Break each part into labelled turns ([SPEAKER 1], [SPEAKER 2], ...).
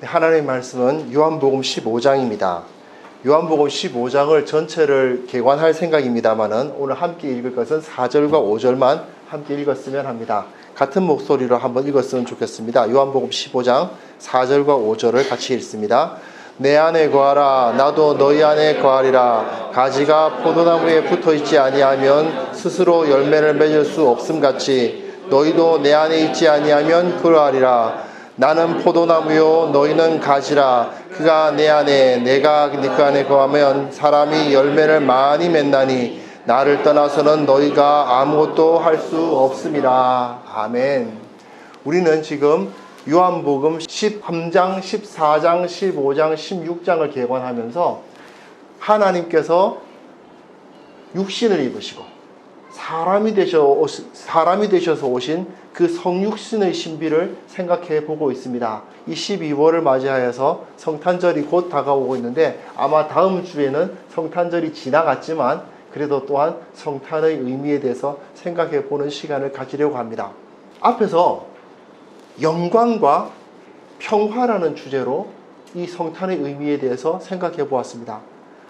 [SPEAKER 1] 하나님의 말씀은 요한복음 15장입니다. 요한복음 15장을 전체를 개관할 생각입니다만은 오늘 함께 읽을 것은 4절과 5절만 함께 읽었으면 합니다. 같은 목소리로 한번 읽었으면 좋겠습니다. 요한복음 15장 4절과 5절을 같이 읽습니다. 내 안에 거하라 나도 너희 안에 거하리라. 가지가 포도나무에 붙어있지 아니하면 스스로 열매를 맺을 수 없음같이 너희도 내 안에 있지 아니하면 그러하리라. 나는 포도나무요 너희는 가지라. 그가 내 안에 내가 그 안에 거하면 사람이 열매를 많이 맺나니 나를 떠나서는 너희가 아무것도 할 수 없음이라. 아멘. 우리는 지금 요한복음 13장, 14장, 15장, 16장을 개관하면서 하나님께서 육신을 입으시고 사람이 되셔서 오신 그 성육신의 신비를 생각해 보고 있습니다. 이 12월을 맞이하여서 성탄절이 곧 다가오고 있는데 아마 다음 주에는 성탄절이 지나갔지만 그래도 또한 성탄의 의미에 대해서 생각해 보는 시간을 가지려고 합니다. 앞에서 영광과 평화라는 주제로 이 성탄의 의미에 대해서 생각해 보았습니다.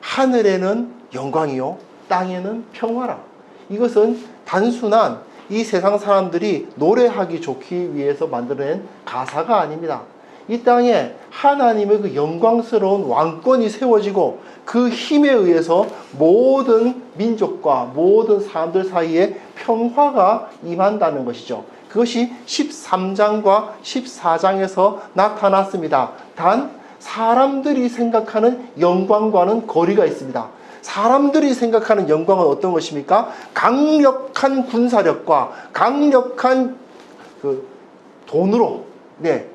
[SPEAKER 1] 하늘에는 영광이요 땅에는 평화라. 이것은 단순한 이 세상 사람들이 노래하기 좋기 위해서 만들어낸 가사가 아닙니다. 이 땅에 하나님의 그 영광스러운 왕권이 세워지고 그 힘에 의해서 모든 민족과 모든 사람들 사이에 평화가 임한다는 것이죠. 그것이 13장과 14장에서 나타났습니다. 단 사람들이 생각하는 영광과는 거리가 있습니다. 사람들이 생각하는 영광은 어떤 것입니까? 강력한 군사력과 강력한 돈으로,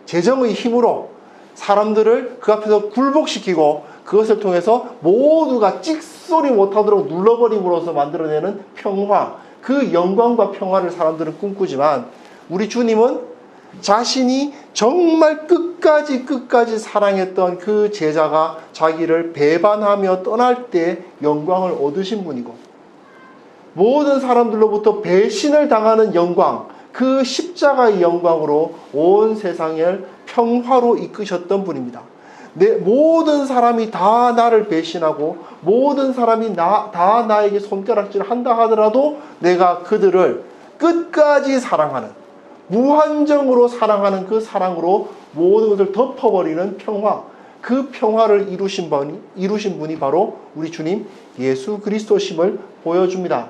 [SPEAKER 1] 재정의 힘으로 사람들을 그 앞에서 굴복시키고 그것을 통해서 모두가 찍소리 못하도록 눌러버림으로써 만들어내는 평화, 그 영광과 평화를 사람들은 꿈꾸지만 우리 주님은 자신이 정말 끝까지 사랑했던 그 제자가 자기를 배반하며 떠날 때 영광을 얻으신 분이고 모든 사람들로부터 배신을 당하는 영광, 그 십자가의 영광으로 온 세상을 평화로 이끄셨던 분입니다. 모든 사람이 다 나를 배신하고 모든 사람이 다 나에게 손가락질을 한다 하더라도 내가 그들을 끝까지 사랑하는, 무한정으로 사랑하는 그 사랑으로 모든 것을 덮어버리는 평화, 그 평화를 이루신 분이 바로 우리 주님 예수 그리스도심을 보여줍니다.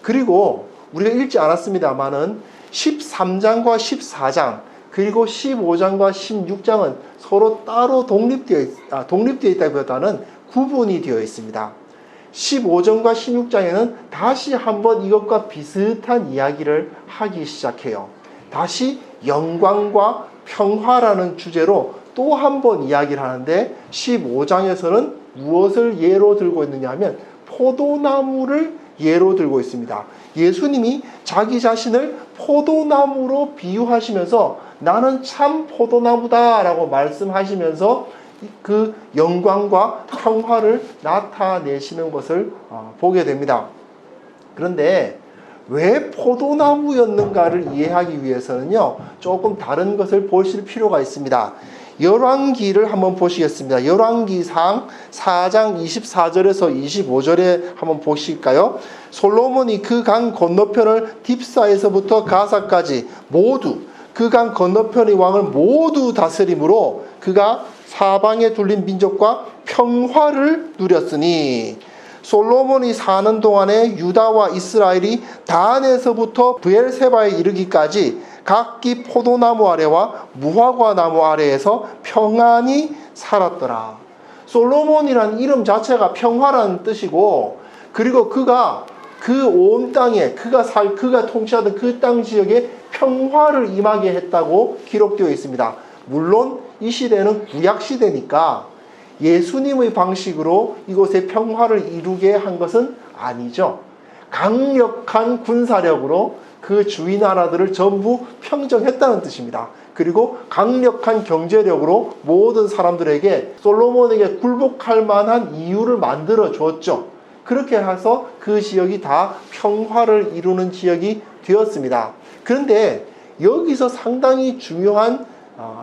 [SPEAKER 1] 그리고 우리가 읽지 않았습니다만은 13장과 14장 그리고 15장과 16장은 서로 따로 독립되어 있다기보다는 구분이 되어 있습니다. 15장과 16장에는 다시 한번 이것과 비슷한 이야기를 하기 시작해요. 다시 영광과 평화라는 주제로 또 한 번 이야기를 하는데 15장에서는 무엇을 예로 들고 있느냐 하면 포도나무를 예로 들고 있습니다. 예수님이 자기 자신을 포도나무로 비유하시면서 나는 참 포도나무다 라고 말씀하시면서 그 영광과 평화를 나타내시는 것을 보게 됩니다. 그런데 왜 포도나무였는가를 이해하기 위해서는요, 조금 다른 것을 보실 필요가 있습니다. 열왕기를 한번 보시겠습니다. 열왕기상 4장 24절에서 25절에 한번 보실까요? 솔로몬이 그 강 건너편을 딥사에서부터 가사까지 모두 그 강 건너편의 왕을 모두 다스림으로 그가 사방에 둘린 민족과 평화를 누렸으니 솔로몬이 사는 동안에 유다와 이스라엘이 단에서부터 브엘세바에 이르기까지 각기 포도나무 아래와 무화과 나무 아래에서 평안히 살았더라. 솔로몬이라는 이름 자체가 평화라는 뜻이고, 그리고 그가 그 온 땅에 그가 통치하던 그 땅 지역에 평화를 임하게 했다고 기록되어 있습니다. 물론 이 시대는 구약 시대니까 예수님의 방식으로 이곳에 평화를 이루게 한 것은 아니죠. 강력한 군사력으로 그 주위 나라들을 전부 평정했다는 뜻입니다. 그리고 강력한 경제력으로 모든 사람들에게 솔로몬에게 굴복할 만한 이유를 만들어 줬죠. 그렇게 해서 그 지역이 다 평화를 이루는 지역이 되었습니다. 그런데 여기서 상당히 중요한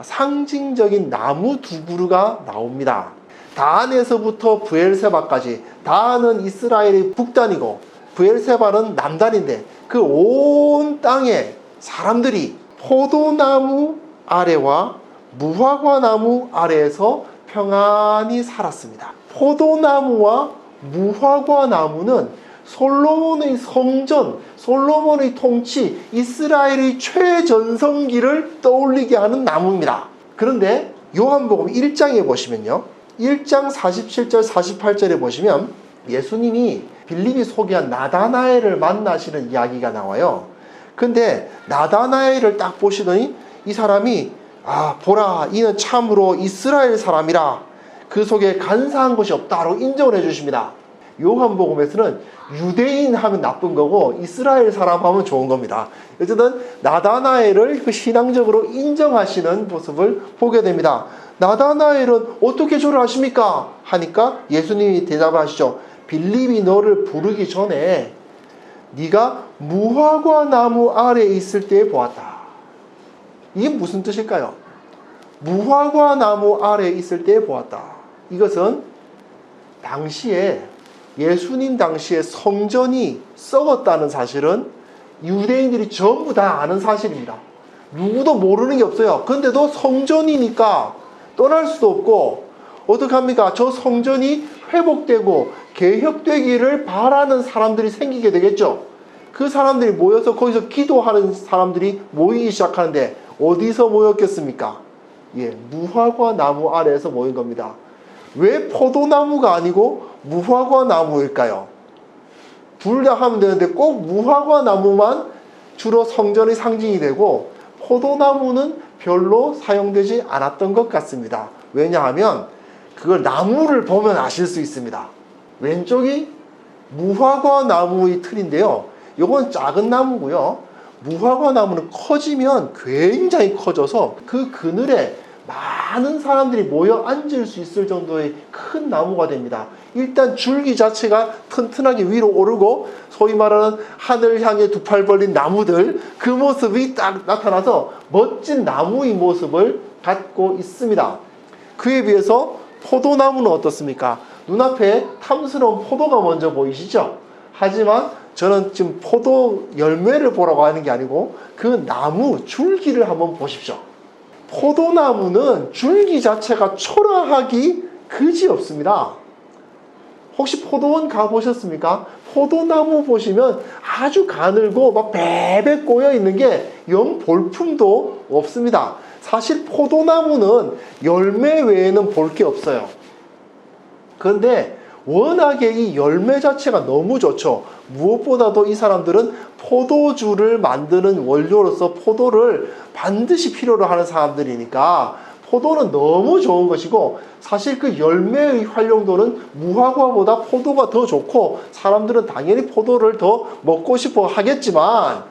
[SPEAKER 1] 상징적인 나무 두 그루가 나옵니다. 다안에서부터 브엘세바까지, 다안은 이스라엘의 북단이고 브엘세바는 남단인데 그 온 땅에 사람들이 포도나무 아래와 무화과 나무 아래에서 평안히 살았습니다. 포도나무와 무화과 나무는 솔로몬의 성전, 솔로몬의 통치, 이스라엘의 최전성기를 떠올리게 하는 나무입니다. 그런데 요한복음 1장에 보시면요, 1장 47절 48절에 보시면 예수님이 빌립이 소개한 나다나엘을 만나시는 이야기가 나와요. 근데 나다나엘을 딱 보시더니 이 사람이 보라, 이는 참으로 이스라엘 사람이라, 그 속에 간사한 것이 없다로 인정을 해주십니다. 요한복음에서는 유대인 하면 나쁜 거고 이스라엘 사람 하면 좋은 겁니다. 어쨌든 나다나엘을 그 신앙적으로 인정하시는 모습을 보게 됩니다. 나다나엘은 어떻게 저를 아십니까? 하니까 예수님이 대답을 하시죠. 빌립이 너를 부르기 전에 네가 무화과 나무 아래에 있을 때에 보았다. 이게 무슨 뜻일까요? 무화과 나무 아래에 있을 때에 보았다. 이것은 당시에 예수님 당시에 성전이 썩었다는 사실은 유대인들이 전부 다 아는 사실입니다. 누구도 모르는 게 없어요. 그런데도 성전이니까 떠날 수도 없고 어떡합니까? 저 성전이 회복되고 개혁되기를 바라는 사람들이 생기게 되겠죠. 그 사람들이 모여서 거기서 기도하는 사람들이 모이기 시작하는데 어디서 모였겠습니까? 무화과 나무 아래에서 모인 겁니다. 왜 포도나무가 아니고 무화과 나무일까요? 둘 다 하면 되는데 꼭 무화과 나무만 주로 성전의 상징이 되고 포도나무는 별로 사용되지 않았던 것 같습니다. 왜냐하면 그걸 나무를 보면 아실 수 있습니다. 왼쪽이 무화과 나무의 틀인데요. 이건 작은 나무고요. 무화과 나무는 커지면 굉장히 커져서 그 그늘에 많은 사람들이 모여 앉을 수 있을 정도의 큰 나무가 됩니다. 일단 줄기 자체가 튼튼하게 위로 오르고 소위 말하는 하늘 향해 두 팔 벌린 나무들, 그 모습이 딱 나타나서 멋진 나무의 모습을 갖고 있습니다. 그에 비해서 포도나무는 어떻습니까? 눈앞에 탐스러운 포도가 먼저 보이시죠? 하지만 저는 지금 포도 열매를 보라고 하는 게 아니고 그 나무 줄기를 한번 보십시오. 포도나무는 줄기 자체가 초라하기 그지없습니다. 혹시 포도원 가보셨습니까? 포도나무 보시면 아주 가늘고 막 베베 꼬여 있는 게 영 볼품도 없습니다. 사실 포도나무는 열매 외에는 볼 게 없어요. 그런데 워낙에 이 열매 자체가 너무 좋죠. 무엇보다도 이 사람들은 포도주를 만드는 원료로서 포도를 반드시 필요로 하는 사람들이니까 포도는 너무 좋은 것이고, 사실 그 열매의 활용도는 무화과보다 포도가 더 좋고 사람들은 당연히 포도를 더 먹고 싶어 하겠지만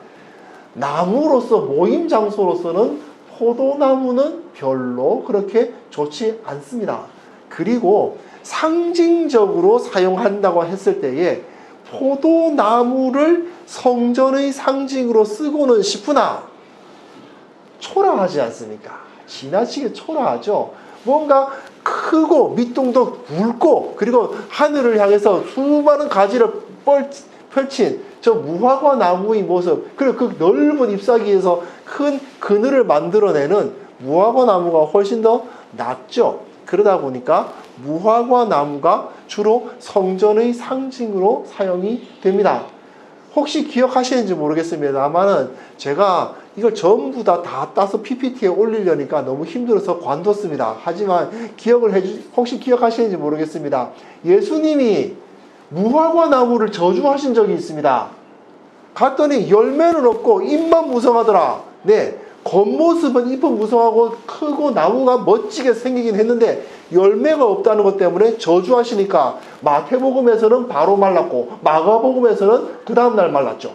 [SPEAKER 1] 나무로서 모임 장소로서는 포도나무는 별로 그렇게 좋지 않습니다. 그리고 상징적으로 사용한다고 했을 때에 포도나무를 성전의 상징으로 쓰고는 싶으나 초라하지 않습니까? 지나치게 초라하죠. 뭔가 크고 밑둥도 굵고 그리고 하늘을 향해서 수많은 가지를 펼친 저 무화과 나무의 모습, 그리고 그 넓은 잎사귀에서 큰 그늘을 만들어내는 무화과 나무가 훨씬 더 낫죠. 그러다 보니까 무화과 나무가 주로 성전의 상징으로 사용이 됩니다. 혹시 기억하시는지 모르겠습니다만은 제가 이걸 전부 다 따서 PPT에 올리려니까 너무 힘들어서 관뒀습니다. 하지만 혹시 기억하시는지 모르겠습니다. 예수님이 무화과 나무를 저주하신 적이 있습니다. 갔더니 열매는 없고 잎만 무성하더라. 네, 겉모습은 잎은 무성하고 크고 나무가 멋지게 생기긴 했는데 열매가 없다는 것 때문에 저주하시니까 마태복음에서는 바로 말랐고 마가복음에서는 그 다음날 말랐죠.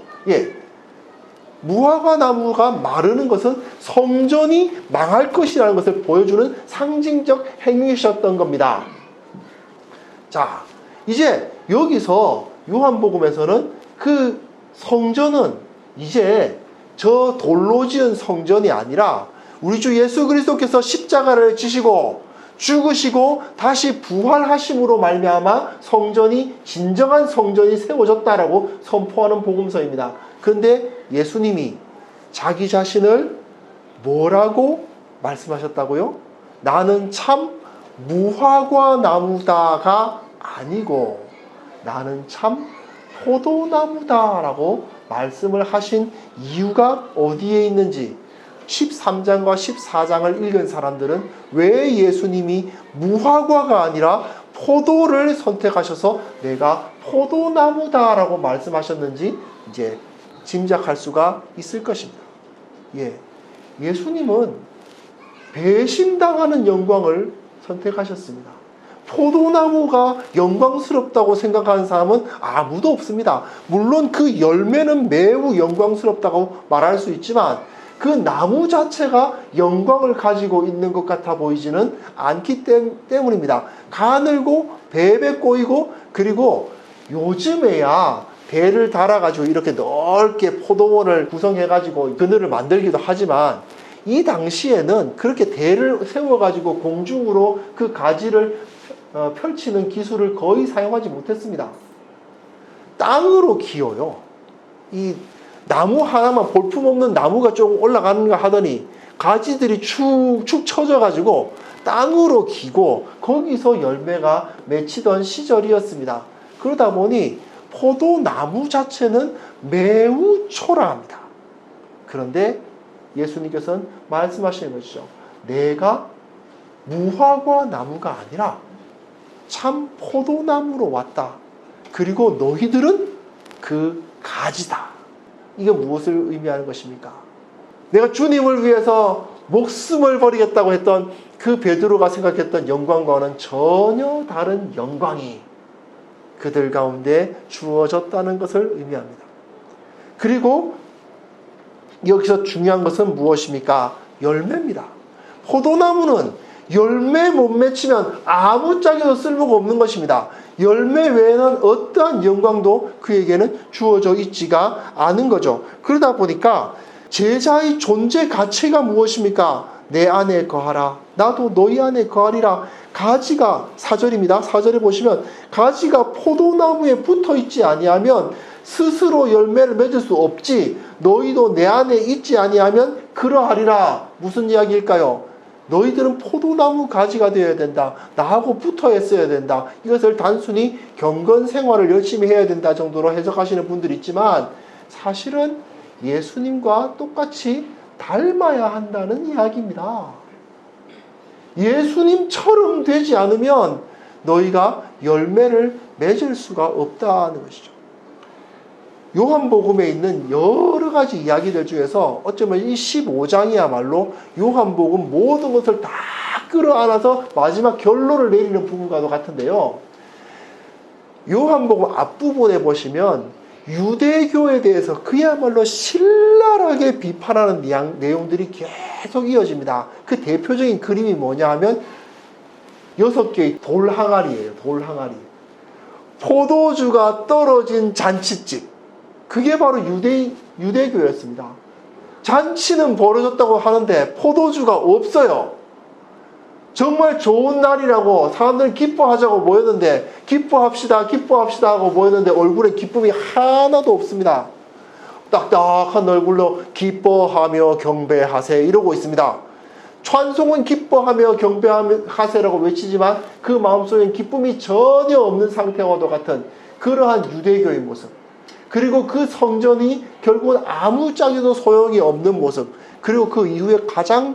[SPEAKER 1] 무화과 나무가 마르는 것은 성전이 망할 것이라는 것을 보여주는 상징적 행위셨던 겁니다. 자, 이제 여기서 요한복음에서는 그 성전은 이제 저 돌로 지은 성전이 아니라 우리 주 예수 그리스도께서 십자가를 지시고 죽으시고 다시 부활하심으로 말미암아 성전이 진정한 성전이 세워졌다라고 선포하는 복음서입니다. 그런데 예수님이 자기 자신을 뭐라고 말씀하셨다고요? 나는 참 무화과 나무다가 아니고 나는 참 포도나무다라고 말씀을 하신 이유가 어디에 있는지 13장과 14장을 읽은 사람들은 왜 예수님이 무화과가 아니라 포도를 선택하셔서 내가 포도나무다라고 말씀하셨는지 이제 짐작할 수가 있을 것입니다. 예수님은 배신당하는 영광을 선택하셨습니다. 포도나무가 영광스럽다고 생각하는 사람은 아무도 없습니다. 물론 그 열매는 매우 영광스럽다고 말할 수 있지만 그 나무 자체가 영광을 가지고 있는 것 같아 보이지는 않기 때문입니다. 가늘고 배배 꼬이고 그리고 요즘에야 배를 달아가지고 이렇게 넓게 포도원을 구성해가지고 그늘을 만들기도 하지만 이 당시에는 그렇게 대를 세워가지고 공중으로 그 가지를 펼치는 기술을 거의 사용하지 못했습니다. 땅으로 기어요. 이 나무 하나만 볼품없는 나무가 조금 올라가는가 하더니 가지들이 축축 처져가지고 땅으로 기고 거기서 열매가 맺히던 시절이었습니다. 그러다 보니 포도나무 자체는 매우 초라합니다. 그런데 예수님께서는 말씀하시는 것이죠. 내가 무화과 나무가 아니라 참 포도나무로 왔다. 그리고 너희들은 그 가지다. 이게 무엇을 의미하는 것입니까? 내가 주님을 위해서 목숨을 버리겠다고 했던 그 베드로가 생각했던 영광과는 전혀 다른 영광이 그들 가운데 주어졌다는 것을 의미합니다. 그리고 여기서 중요한 것은 무엇입니까? 열매입니다. 포도나무는 열매 못 맺히면 아무짝에도 쓸모가 없는 것입니다. 열매 외에는 어떠한 영광도 그에게는 주어져 있지가 않은 거죠. 그러다 보니까 제자의 존재 가치가 무엇입니까? 내 안에 거하라. 나도 너희 안에 거하리라. 가지가 4절입니다. 4절에 보시면 가지가 포도나무에 붙어 있지 아니하면 스스로 열매를 맺을 수 없지. 너희도 내 안에 있지 아니하면 그러하리라. 무슨 이야기일까요? 너희들은 포도나무 가지가 되어야 된다. 나하고 붙어 있어야 된다. 이것을 단순히 경건 생활을 열심히 해야 된다 정도로 해석하시는 분들이 있지만 사실은 예수님과 똑같이 닮아야 한다는 이야기입니다. 예수님처럼 되지 않으면 너희가 열매를 맺을 수가 없다는 것이죠. 요한복음에 있는 여러 가지 이야기들 중에서 어쩌면 이 15장이야말로 요한복음 모든 것을 다 끌어안아서 마지막 결론을 내리는 부분과도 같은데요. 요한복음 앞부분에 보시면 유대교에 대해서 그야말로 신랄하게 비판하는 내용들이 계속 이어집니다. 그 대표적인 그림이 뭐냐 하면 6개의 돌항아리예요. 돌항아리. 포도주가 떨어진 잔치집. 그게 바로 유대교였습니다. 잔치는 벌어졌다고 하는데 포도주가 없어요. 정말 좋은 날이라고 사람들은 기뻐하자고 모였는데 기뻐합시다 하고 모였는데 얼굴에 기쁨이 하나도 없습니다. 딱딱한 얼굴로 기뻐하며 경배하세 이러고 있습니다. 찬송은 기뻐하며 경배하세라고 외치지만 그 마음속엔 기쁨이 전혀 없는 상태와도 같은 그러한 유대교의 모습. 그리고 그 성전이 결국은 아무짝에도 소용이 없는 모습. 그리고 그 이후에 가장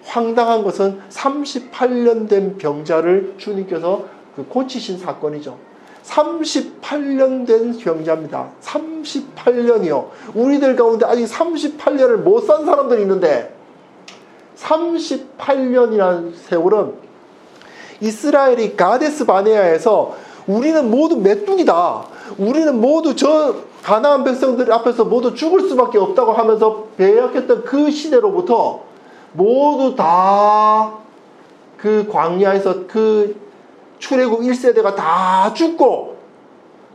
[SPEAKER 1] 황당한 것은 38년 된 병자를 주님께서 고치신 사건이죠. 38년 된 병자입니다. 38년이요. 우리들 가운데 아직 38년을 못 산 사람들이 있는데 38년이라는 세월은 이스라엘이 가데스 바네아에서 우리는 모두 메뚜기다. 우리는 모두 저 가나안 백성들 앞에서 모두 죽을 수밖에 없다고 하면서 배역했던 그 시대로부터 모두 다 그 광야에서 그 출애굽 1세대가 다 죽고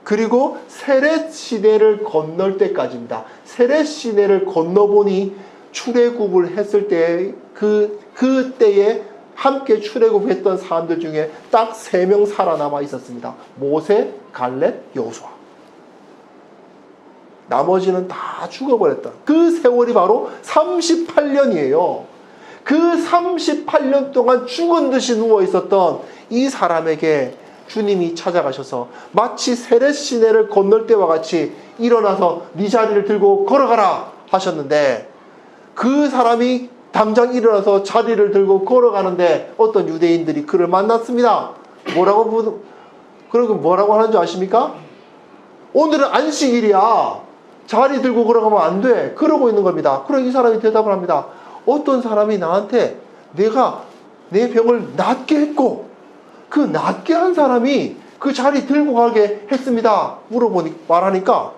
[SPEAKER 1] 그리고 세렛 시내를 건널 때까지입니다. 세렛 시내를 건너보니 출애굽을 했을 때 그때에 함께 출애굽했던 사람들 중에 딱 3명 살아남아 있었습니다. 모세, 갈렙, 여호수아. 나머지는 다 죽어버렸던 그 세월이 바로 38년이에요. 그 38년 동안 죽은 듯이 누워있었던 이 사람에게 주님이 찾아가셔서 마치 세렛 시내를 건널 때와 같이 일어나서 네 자리를 들고 걸어가라 하셨는데, 그 사람이 당장 일어나서 자리를 들고 걸어가는데 어떤 유대인들이 그를 만났습니다. 뭐라고 하는 줄 아십니까? 오늘은 안식일이야. 자리 들고 걸어가면 안 돼. 그러고 있는 겁니다. 그럼 이 사람이 대답을 합니다. 어떤 사람이 나한테 내가 내 병을 낫게 했고 그 낫게 한 사람이 그 자리 들고 가게 했습니다. 말하니까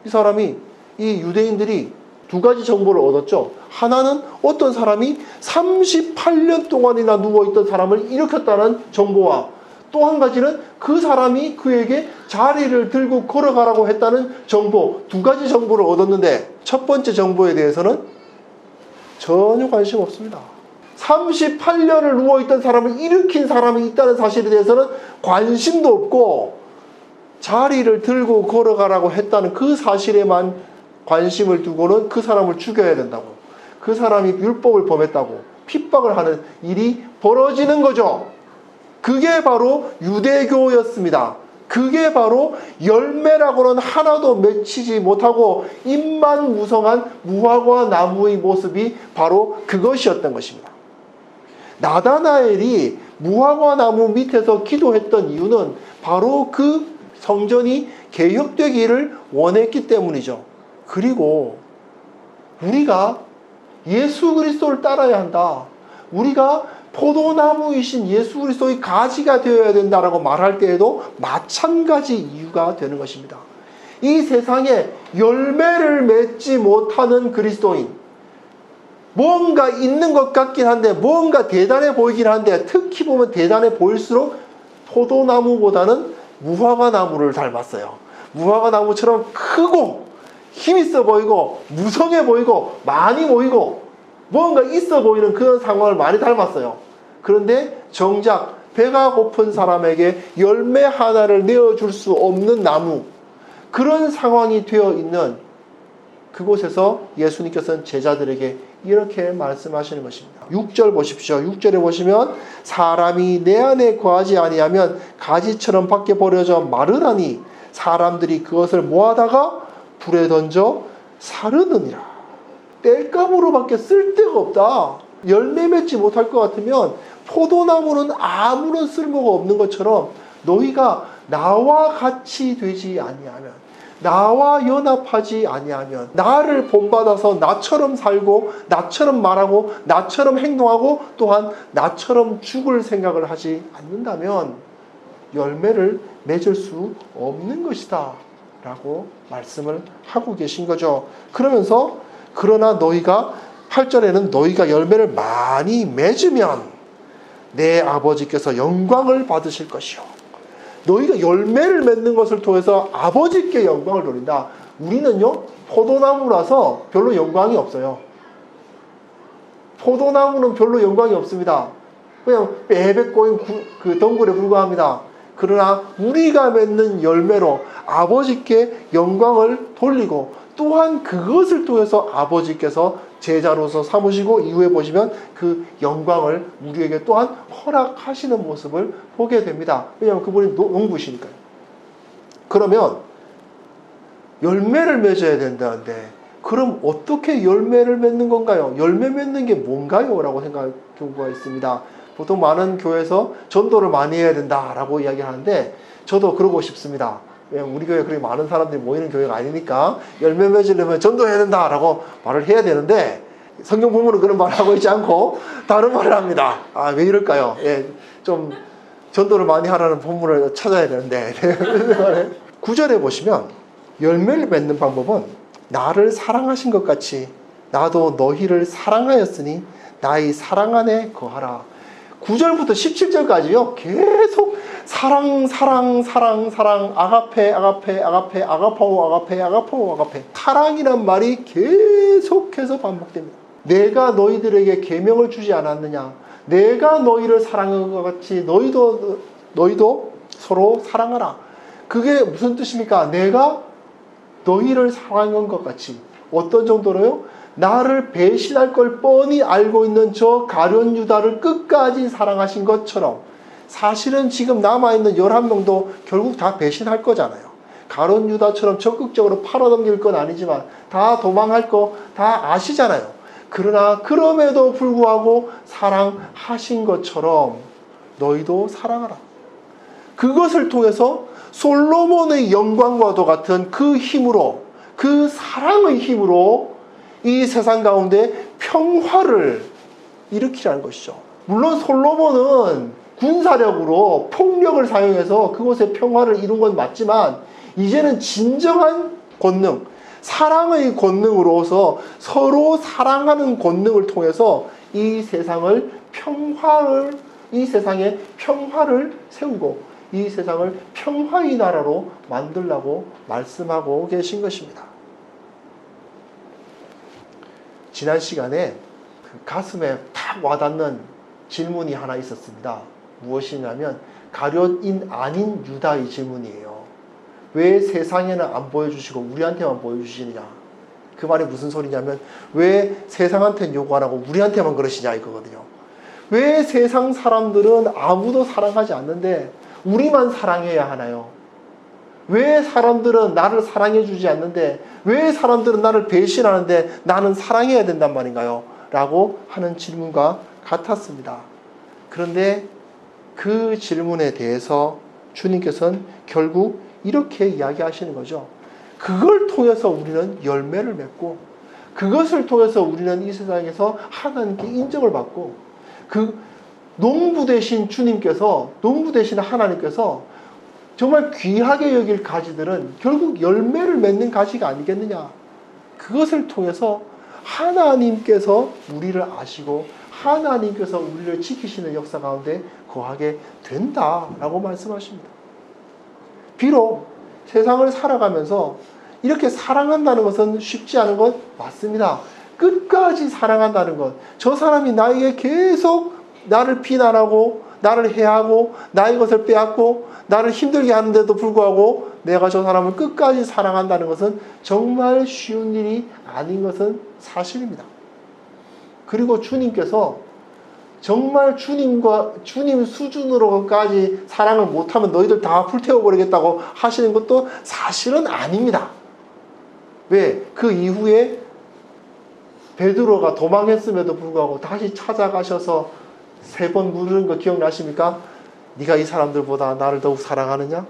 [SPEAKER 1] 이 사람이, 이 유대인들이 2가지 정보를 얻었죠. 하나는 어떤 사람이 38년 동안이나 누워있던 사람을 일으켰다는 정보와, 또 한 가지는 그 사람이 그에게 자리를 들고 걸어가라고 했다는 정보, 2가지 정보를 얻었는데 첫 번째 정보에 대해서는 전혀 관심 없습니다. 38년을 누워있던 사람을 일으킨 사람이 있다는 사실에 대해서는 관심도 없고, 자리를 들고 걸어가라고 했다는 그 사실에만 관심을 두고는 그 사람을 죽여야 된다고, 그 사람이 율법을 범했다고 핍박을 하는 일이 벌어지는 거죠. 그게 바로 유대교였습니다. 그게 바로 열매라고는 하나도 맺히지 못하고 잎만 무성한 무화과 나무의 모습이 바로 그것이었던 것입니다. 나다나엘이 무화과 나무 밑에서 기도했던 이유는 바로 그 성전이 개혁되기를 원했기 때문이죠. 그리고 우리가 예수 그리스도를 따라야 한다, 우리가 포도나무이신 예수 그리스도의 가지가 되어야 된다라고 말할 때에도 마찬가지 이유가 되는 것입니다. 이 세상에 열매를 맺지 못하는 그리스도인, 뭔가 있는 것 같긴 한데, 뭔가 대단해 보이긴 한데, 특히 보면 대단해 보일수록 포도나무보다는 무화과 나무를 닮았어요. 무화과 나무처럼 크고 힘있어 보이고 무성해 보이고 많이 보이고 뭔가 있어 보이는 그런 상황을 많이 닮았어요. 그런데 정작 배가 고픈 사람에게 열매 하나를 내어줄 수 없는 나무, 그런 상황이 되어 있는 그곳에서 예수님께서는 제자들에게 이렇게 말씀하시는 것입니다. 6절 보십시오. 6절에 보시면 사람이 내 안에 거하지 아니하면 가지처럼 밖에 버려져 마르나니 사람들이 그것을 모아다가 불에 던져 사르느니라. 땔감으로밖에 쓸데가 없다. 열매 맺지 못할 것 같으면 포도나무는 아무런 쓸모가 없는 것처럼 너희가 나와 같이 되지 아니하면, 나와 연합하지 아니하면, 나를 본받아서 나처럼 살고 나처럼 말하고 나처럼 행동하고 또한 나처럼 죽을 생각을 하지 않는다면 열매를 맺을 수 없는 것이다 라고 말씀을 하고 계신 거죠. 그러면서 그러나 너희가 8절에는 너희가 열매를 많이 맺으면 내 아버지께서 영광을 받으실 것이요. 너희가 열매를 맺는 것을 통해서 아버지께 영광을 돌린다. 우리는요, 포도나무라서 별로 영광이 없어요. 포도나무는 별로 영광이 없습니다. 그냥 빼백 꼬인 그 덩굴에 불과합니다. 그러나 우리가 맺는 열매로 아버지께 영광을 돌리고, 또한 그것을 통해서 아버지께서 제자로서 삼으시고 이후에 보시면 그 영광을 우리에게 또한 허락하시는 모습을 보게 됩니다. 왜냐하면 그분이 농부시니까요. 그러면 열매를 맺어야 된다는데 그럼 어떻게 열매를 맺는 건가요? 열매 맺는 게 뭔가요? 라고 생각할 경우가 있습니다. 보통 많은 교회에서 전도를 많이 해야 된다라고 이야기하는데 저도 그러고 싶습니다. 우리 교회 그렇게 많은 사람들이 모이는 교회가 아니니까 열매 맺으려면 전도해야 된다라고 말을 해야 되는데, 성경 본문은 그런 말을 하고 있지 않고 다른 말을 합니다. 왜 이럴까요? 좀 전도를 많이 하라는 본문을 찾아야 되는데 9절에 보시면 열매를 맺는 방법은 나를 사랑하신 것 같이 나도 너희를 사랑하였으니 나의 사랑 안에 거하라. 9절부터 17절까지요 계속 사랑 아가페 아가파오 아가페 사랑이란 말이 계속해서 반복됩니다. 내가 너희들에게 계명을 주지 않았느냐? 내가 너희를 사랑한 것 같이 너희도 서로 사랑하라. 그게 무슨 뜻입니까? 내가 너희를 사랑한 것 같이. 어떤 정도로요? 나를 배신할 걸 뻔히 알고 있는 저 가룟 유다를 끝까지 사랑하신 것처럼 사실은 지금 남아있는 11명도 결국 다 배신할 거잖아요. 가룟 유다처럼 적극적으로 팔아넘길 건 아니지만 다 도망할 거 다 아시잖아요. 그러나 그럼에도 불구하고 사랑하신 것처럼 너희도 사랑하라. 그것을 통해서 솔로몬의 영광과도 같은 그 힘으로, 그 사랑의 힘으로 이 세상 가운데 평화를 일으키라는 것이죠. 물론 솔로몬은 군사력으로 폭력을 사용해서 그곳에 평화를 이룬 건 맞지만 이제는 진정한 권능, 사랑의 권능으로서 서로 사랑하는 권능을 통해서 이 세상에 평화를 세우고 이 세상을 평화의 나라로 만들라고 말씀하고 계신 것입니다. 지난 시간에 그 가슴에 탁 와닿는 질문이 하나 있었습니다. 무엇이냐면 가룟인 아닌 유다의 질문이에요. 왜 세상에는 안 보여주시고 우리한테만 보여주시느냐? 그 말이 무슨 소리냐면 왜 세상한테는 요구 안 하고 우리한테만 그러시냐 이거거든요. 왜 세상 사람들은 아무도 사랑하지 않는데 우리만 사랑해야 하나요? 왜 사람들은 나를 사랑해 주지 않는데 왜 사람들은 나를 배신하는데 나는 사랑해야 된단 말인가요? 라고 하는 질문과 같았습니다. 그런데 그 질문에 대해서 주님께서는 결국 이렇게 이야기하시는 거죠. 그걸 통해서 우리는 열매를 맺고 그것을 통해서 우리는 이 세상에서 하나님께 인정을 받고 그 농부 되신 주님께서, 농부 되신 하나님께서 정말 귀하게 여길 가지들은 결국 열매를 맺는 가지가 아니겠느냐. 그것을 통해서 하나님께서 우리를 아시고 하나님께서 우리를 지키시는 역사 가운데 거하게 된다라고 말씀하십니다. 비록 세상을 살아가면서 이렇게 사랑한다는 것은 쉽지 않은 것 맞습니다. 끝까지 사랑한다는 것. 저 사람이 나에게 계속 나를 비난하고 나를 해하고 나의 것을 빼앗고 나를 힘들게 하는데도 불구하고 내가 저 사람을 끝까지 사랑한다는 것은 정말 쉬운 일이 아닌 것은 사실입니다. 그리고 주님께서 정말 주님 수준으로까지 사랑을 못하면 너희들 다 불태워버리겠다고 하시는 것도 사실은 아닙니다. 왜? 그 이후에 베드로가 도망했음에도 불구하고 다시 찾아가셔서 3번 물은 거 기억나십니까? 네가 이 사람들보다 나를 더욱 사랑하느냐?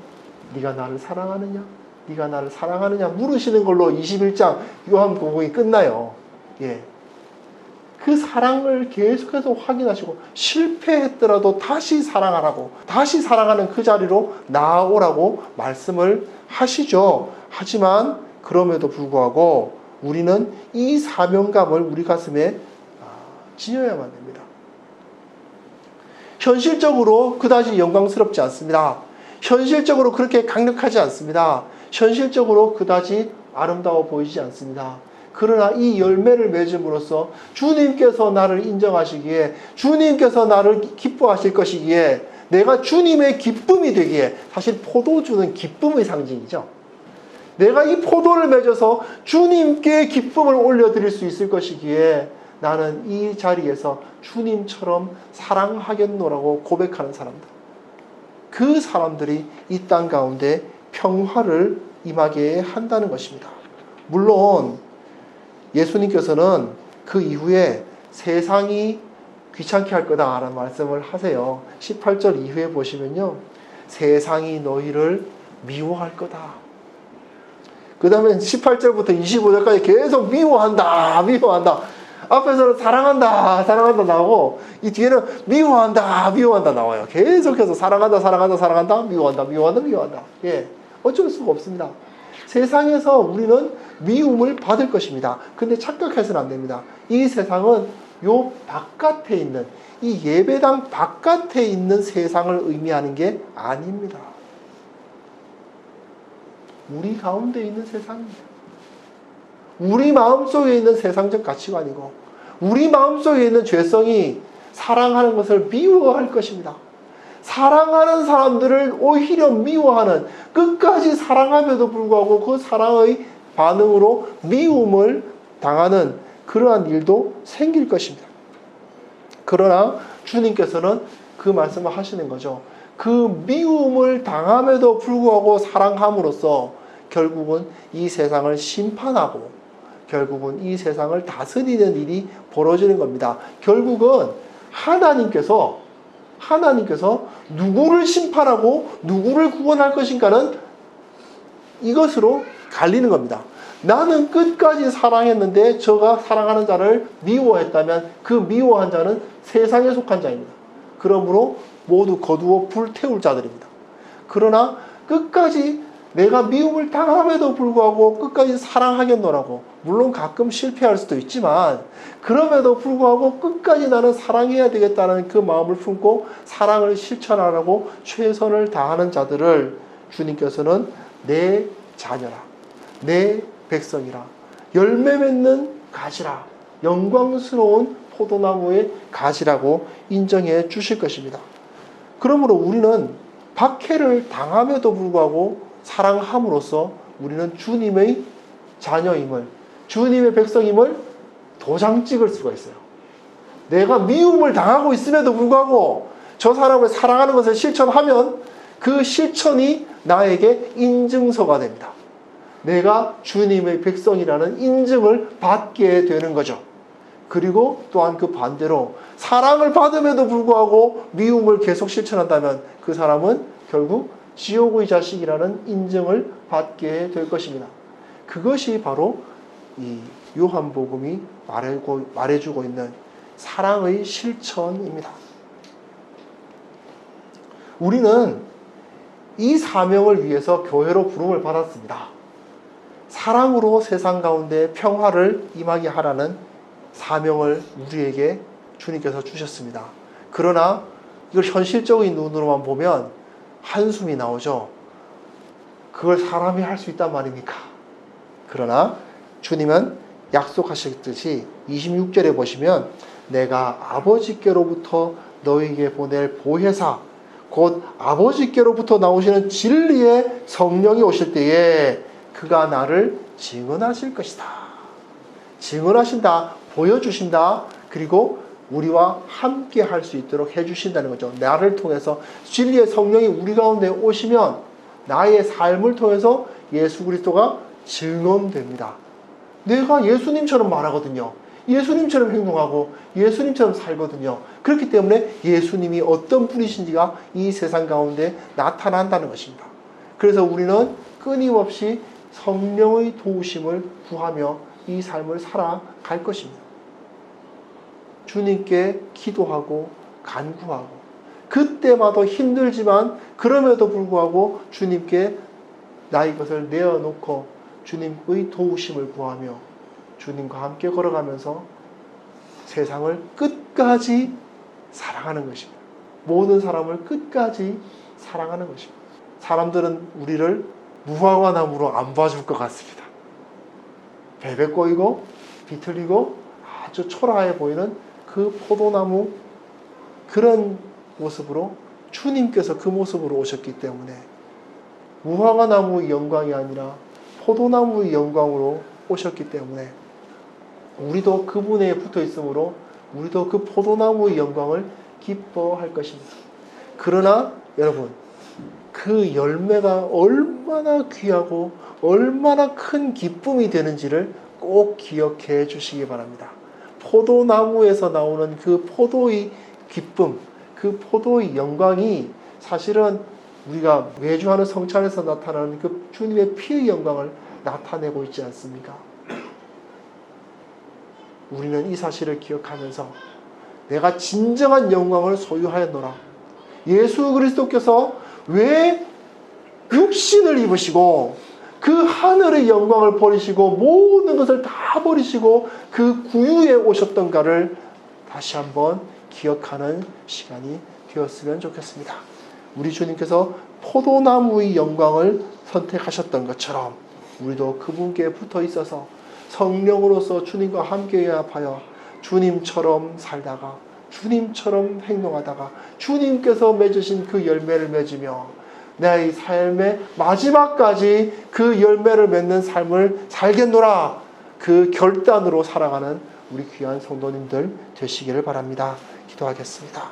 [SPEAKER 1] 네가 나를 사랑하느냐? 네가 나를 사랑하느냐? 물으시는 걸로 21장 요한복음이 끝나요. 예. 그 사랑을 계속해서 확인하시고 실패했더라도 다시 사랑하라고, 다시 사랑하는 그 자리로 나아오라고 말씀을 하시죠. 하지만 그럼에도 불구하고 우리는 이 사명감을 우리 가슴에 지녀야만 됩니다. 현실적으로 그다지 영광스럽지 않습니다. 현실적으로 그렇게 강력하지 않습니다. 현실적으로 그다지 아름다워 보이지 않습니다. 그러나 이 열매를 맺음으로써 주님께서 나를 인정하시기에, 주님께서 나를 기뻐하실 것이기에, 내가 주님의 기쁨이 되기에, 사실 포도주는 기쁨의 상징이죠. 내가 이 포도를 맺어서 주님께 기쁨을 올려드릴 수 있을 것이기에 나는 이 자리에서 주님처럼 사랑하겠노라고 고백하는 사람들, 그 사람들이 이 땅 가운데 평화를 임하게 한다는 것입니다. 물론 예수님께서는 그 이후에 세상이 귀찮게 할 거다라는 말씀을 하세요. 18절 이후에 보시면요, 세상이 너희를 미워할 거다. 그 다음에 18절부터 25절까지 계속 미워한다 앞에서는 사랑한다 나오고 이 뒤에는 미워한다 나와요. 계속해서 사랑한다 미워한다. 예, 어쩔 수가 없습니다. 세상에서 우리는 미움을 받을 것입니다. 근데 착각해서는 안 됩니다. 이 세상은 요 바깥에 있는, 이 예배당 바깥에 있는 세상을 의미하는 게 아닙니다. 우리 가운데 있는 세상입니다. 우리 마음속에 있는 세상적 가치관이고 우리 마음속에 있는 죄성이 사랑하는 것을 미워할 것입니다. 사랑하는 사람들을 오히려 미워하는, 끝까지 사랑함에도 불구하고 그 사랑의 반응으로 미움을 당하는 그러한 일도 생길 것입니다. 그러나 주님께서는 그 말씀을 하시는 거죠. 그 미움을 당함에도 불구하고 사랑함으로써 결국은 이 세상을 심판하고 결국은 이 세상을 다스리는 일이 벌어지는 겁니다. 결국은 하나님께서 누구를 심판하고 누구를 구원할 것인가는 이것으로 갈리는 겁니다. 나는 끝까지 사랑했는데 저가 사랑하는 자를 미워했다면 그 미워한 자는 세상에 속한 자입니다. 그러므로 모두 거두어 불태울 자들입니다. 그러나 끝까지 내가 미움을 당함에도 불구하고 끝까지 사랑하겠노라고, 물론 가끔 실패할 수도 있지만 그럼에도 불구하고 끝까지 나는 사랑해야 되겠다는 그 마음을 품고 사랑을 실천하라고 최선을 다하는 자들을 주님께서는 내 자녀라, 내 백성이라, 열매 맺는 가지라, 영광스러운 포도나무의 가지라고 인정해 주실 것입니다. 그러므로 우리는 박해를 당함에도 불구하고 사랑함으로써 우리는 주님의 자녀임을, 주님의 백성임을 도장 찍을 수가 있어요. 내가 미움을 당하고 있음에도 불구하고 저 사람을 사랑하는 것을 실천하면 그 실천이 나에게 인증서가 됩니다. 내가 주님의 백성이라는 인증을 받게 되는 거죠. 그리고 또한 그 반대로 사랑을 받음에도 불구하고 미움을 계속 실천한다면 그 사람은 결국 지옥의 자식이라는 인증을 받게 될 것입니다. 그것이 바로 이 요한복음이 말해주고 있는 사랑의 실천입니다. 우리는 이 사명을 위해서 교회로 부름을 받았습니다. 사랑으로 세상 가운데 평화를 임하게 하라는 사명을 우리에게 주님께서 주셨습니다. 그러나 이걸 현실적인 눈으로만 보면 한숨이 나오죠. 그걸 사람이 할 수 있단 말입니까? 그러나 주님은 약속하셨듯이 26절에 보시면 내가 아버지께로부터 너에게 보낼 보혜사, 곧 아버지께로부터 나오시는 진리의 성령이 오실 때에 그가 나를 증언하실 것이다. 증언하신다, 보여주신다, 그리고 우리와 함께 할 수 있도록 해주신다는 거죠. 나를 통해서 진리의 성령이 우리 가운데 오시면 나의 삶을 통해서 예수 그리스도가 증언됩니다. 내가 예수님처럼 말하거든요. 예수님처럼 행동하고 예수님처럼 살거든요. 그렇기 때문에 예수님이 어떤 분이신지가 이 세상 가운데 나타난다는 것입니다. 그래서 우리는 끊임없이 성령의 도우심을 구하며 이 삶을 살아갈 것입니다. 주님께 기도하고 간구하고 그때마다 힘들지만 그럼에도 불구하고 주님께 나의 것을 내어놓고 주님의 도우심을 구하며 주님과 함께 걸어가면서 세상을 끝까지 사랑하는 것입니다. 모든 사람을 끝까지 사랑하는 것입니다. 사람들은 우리를 무화과 나무로 안 봐줄 것 같습니다. 베베 꼬이고 비틀리고 아주 초라해 보이는 그 포도나무, 그런 모습으로 주님께서 그 모습으로 오셨기 때문에 무화과 나무의 영광이 아니라 포도나무의 영광으로 오셨기 때문에 우리도 그분에 붙어 있으므로 우리도 그 포도나무의 영광을 기뻐할 것입니다. 그러나 여러분, 그 열매가 얼마나 귀하고 얼마나 큰 기쁨이 되는지를 꼭 기억해 주시기 바랍니다. 포도나무에서 나오는 그 포도의 기쁨, 그 포도의 영광이 사실은 우리가 매주 하는 성찬에서 나타나는 그 주님의 피의 영광을 나타내고 있지 않습니까? 우리는 이 사실을 기억하면서 내가 진정한 영광을 소유하였노라. 예수 그리스도께서 왜 육신을 입으시고 그 하늘의 영광을 버리시고 모든 것을 다 버리시고 그 구유에 오셨던가를 다시 한번 기억하는 시간이 되었으면 좋겠습니다. 우리 주님께서 포도나무의 영광을 선택하셨던 것처럼 우리도 그분께 붙어 있어서 성령으로서 주님과 함께 연합하여 주님처럼 살다가 주님처럼 행동하다가 주님께서 맺으신 그 열매를 맺으며 내 삶의 마지막까지 그 열매를 맺는 삶을 살겠노라, 그 결단으로 살아가는 우리 귀한 성도님들 되시기를 바랍니다. 기도하겠습니다.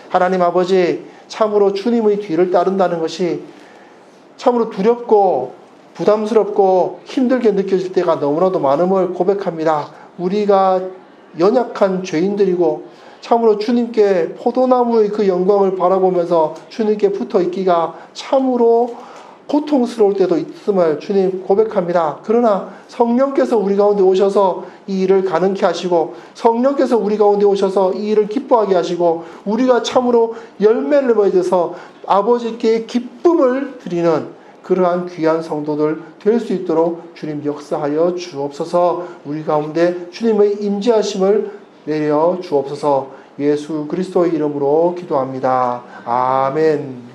[SPEAKER 1] 하나님 아버지, 참으로 주님의 뒤를 따른다는 것이 참으로 두렵고 부담스럽고 힘들게 느껴질 때가 너무나도 많음을 고백합니다. 우리가 연약한 죄인들이고 참으로 주님께 포도나무의 그 영광을 바라보면서 주님께 붙어 있기가 참으로 고통스러울 때도 있음을 주님 고백합니다. 그러나 성령께서 우리 가운데 오셔서 이 일을 가능케 하시고 성령께서 우리 가운데 오셔서 이 일을 기뻐하게 하시고 우리가 참으로 열매를 맺어서 아버지께 기쁨을 드리는 그러한 귀한 성도들 될 수 있도록 주님 역사하여 주옵소서. 우리 가운데 주님의 임재하심을 내려 주옵소서. 예수 그리스도의 이름으로 기도합니다. 아멘.